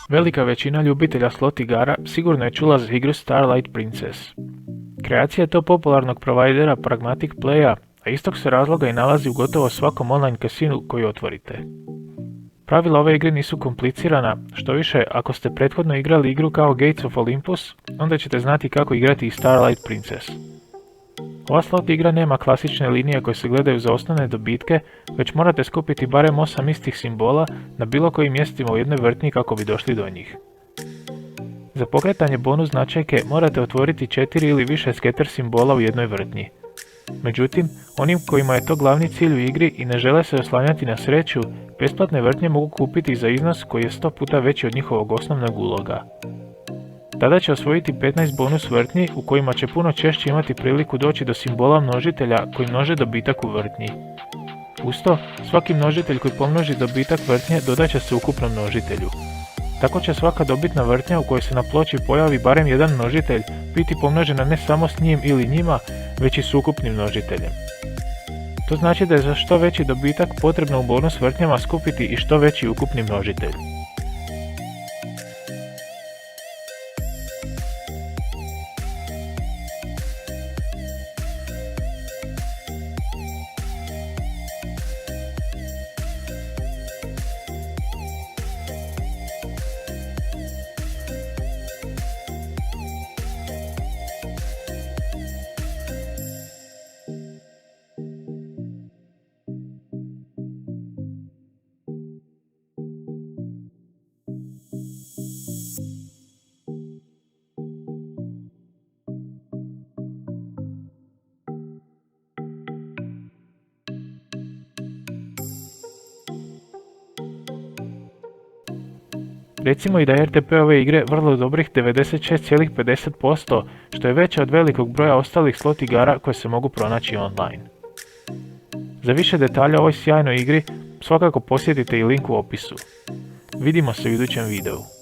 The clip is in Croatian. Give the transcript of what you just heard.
Velika većina ljubitelja slot igara sigurno je čula za igru Starlight Princess. Kreacija je to popularnog provajdera Pragmatic Playa, a istog se razloga i nalazi u gotovo svakom online kasinu koji otvorite. Pravila ove igre nisu komplicirana, što više, ako ste prethodno igrali igru kao Gates of Olympus, onda ćete znati kako igrati i Starlight Princess. Ova slot igra nema klasične linije koje se gledaju za osnovne dobitke, već morate skupiti barem 8 istih simbola na bilo kojim mjestima u jednoj vrtnji kako bi došli do njih. Za pokretanje bonus značajke morate otvoriti 4 ili više scatter simbola u jednoj vrtnji. Međutim, onim kojima je to glavni cilj u igri i ne žele se oslanjati na sreću, besplatne vrtnje mogu kupiti za iznos koji je 100 puta veći od njihovog osnovnog uloga. Tada će osvojiti 15 bonus vrtnji u kojima će puno češće imati priliku doći do simbola množitelja koji množe dobitak u vrtnji. Uz to, svaki množitelj koji pomnoži dobitak vrtnje dodat će se ukupnom množitelju. Tako će svaka dobitna vrtnja u kojoj se na ploči pojavi barem jedan množitelj biti pomnožena ne samo s njim ili njima, već i s ukupnim množiteljem. To znači da je za što veći dobitak potrebno u bonus vrtnjama skupiti i što veći ukupni množitelj. Recimo i da je RTP ove igre vrlo dobrih 96,50%, što je veće od velikog broja ostalih slot igara koje se mogu pronaći online. Za više detalja o ovoj sjajnoj igri svakako posjetite i link u opisu. Vidimo se u idućem videu.